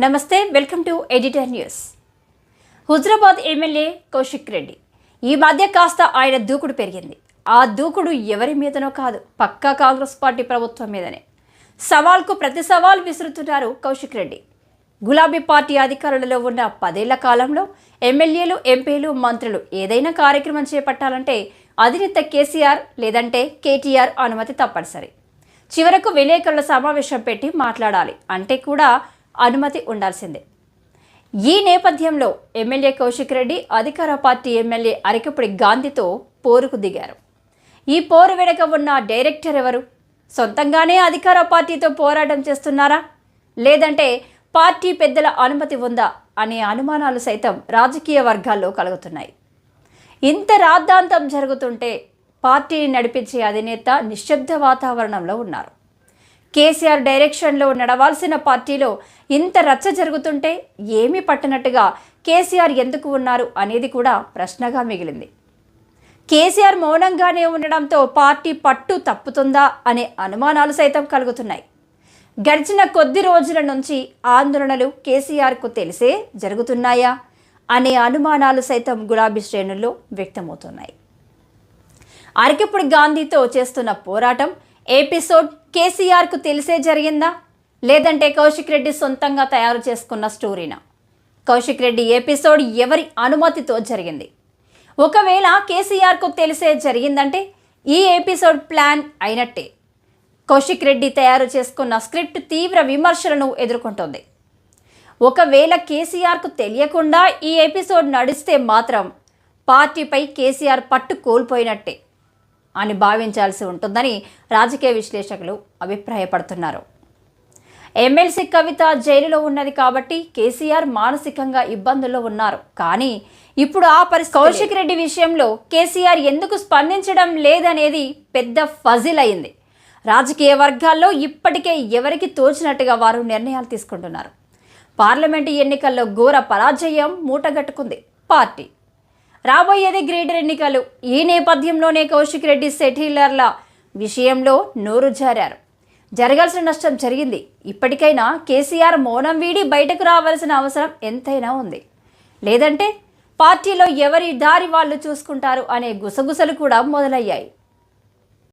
నమస్తే, welcome to editor news. Huzurabad MLA Kaushik Reddy ఈ మధ్య కాస్త ఆయన దూకుడు పెరిగింది. ఆ దూకుడు ఎవరి మీదనో కాదు, పక్కా కాంగ్రెస్ పార్టీ ప్రభుత్వం మీదనే. సవాల్కు ప్రతి సవాల్ విసురుతున్నారు కౌశిక్ రెడ్డి. గులాబీ పార్టీ అధికారులలో ఉన్న 10 ఏళ్ల కాలంలో ఎమ్మెల్యేలు, ఎంపీలు, మంత్రులు ఏదైనా కార్యక్రమం చేపట్టాలంటే అధినేత కేసీఆర్ లేదంటే కేటీఆర్ అనుమతి తప్పనిసరి. చివరకు విలేకరుల సమావేశం పెట్టి మాట్లాడాలి అంటే కూడా అనుమతి ఉండాల్సిందే. ఈ నేపథ్యంలో ఎమ్మెల్యే కౌశిక్ రెడ్డి అధికార పార్టీ ఎమ్మెల్యే అరికపుడి గాంధీతో పోరుకు దిగారు. ఈ పోరు వెనుక ఉన్న డైరెక్టర్ ఎవరు? సొంతంగానే అధికార పార్టీతో పోరాటం చేస్తున్నారా, లేదంటే పార్టీ పెద్దల అనుమతి ఉందా అనే అనుమానాలు సైతం రాజకీయ వర్గాల్లో కలుగుతున్నాయి. ఇంత రాద్ధాంతం జరుగుతుంటే పార్టీని నడిపించే అధినేత నిశ్శబ్ద వాతావరణంలో ఉన్నారు. కేసీఆర్ డైరెక్షన్లో నడవాల్సిన పార్టీలో ఇంత రచ్చ జరుగుతుంటే ఏమీ పట్టనట్టుగా కేసీఆర్ ఎందుకు ఉన్నారు అనేది కూడా ప్రశ్నగా మిగిలింది. కేసీఆర్ మౌనంగానే ఉండడంతో పార్టీ పట్టు తప్పుతుందా అనే అనుమానాలు సైతం కలుగుతున్నాయి. గడిచిన కొద్ది రోజుల నుంచి ఆందోళనలు కేసీఆర్కు తెలిసే జరుగుతున్నాయా అనే అనుమానాలు సైతం గులాబీ శ్రేణుల్లో వ్యక్తమవుతున్నాయి. అరికపుడి గాంధీతో చేస్తున్న పోరాటం ఎపిసోడ్ కేసీఆర్కు తెలిసే జరిగిందా, లేదంటే కౌశిక్ రెడ్డి సొంతంగా తయారు చేసుకున్న స్టోరీనా? కౌశిక్ రెడ్డి ఎపిసోడ్ ఎవరి అనుమతితో జరిగింది? ఒకవేళ కేసీఆర్కు తెలిసే జరిగిందంటే ఈ ఎపిసోడ్ ప్లాన్ అయినట్టే. కౌశిక్ రెడ్డి తయారు చేసుకున్న స్క్రిప్ట్ తీవ్ర విమర్శలను ఎదుర్కొంటోంది. ఒకవేళ కేసీఆర్కు తెలియకుండా ఈ ఎపిసోడ్ నడిస్తే మాత్రం పార్టీపై కేసీఆర్ పట్టు కోల్పోయినట్టే అని భావించాల్సి ఉంటుందని రాజకీయ విశ్లేషకులు అభిప్రాయపడుతున్నారు. ఎమ్మెల్సీ కవిత జైలులో ఉన్నది కాబట్టి కేసీఆర్ మానసికంగా ఇబ్బందుల్లో ఉన్నారు. కానీ ఇప్పుడు ఆ పరిస్థితి కౌశిక్ రెడ్డి విషయంలో కేసీఆర్ ఎందుకు స్పందించడం లేదనేది పెద్ద ఫజిల్ అయింది. రాజకీయ వర్గాల్లో ఇప్పటికే ఎవరికి తోచినట్టుగా వారు నిర్ణయాలు తీసుకుంటున్నారు. పార్లమెంటు ఎన్నికల్లో ఘోర పరాజయం మూటగట్టుకుంది పార్టీ. రాబోయేది గ్రేటర్ ఎన్నికలు. ఈ నేపథ్యంలోనే కౌశిక్ రెడ్డి సెటిలర్ల విషయంలో నోరు జారారు. జరగాల్సిన నష్టం జరిగింది. ఇప్పటికైనా కేసీఆర్ మౌనం వీడి బయటకు రావాల్సిన అవసరం ఎంతైనా ఉంది. లేదంటే పార్టీలో ఎవరి దారి వాళ్ళు చూసుకుంటారు అనే గుసగుసలు కూడా మొదలయ్యాయి.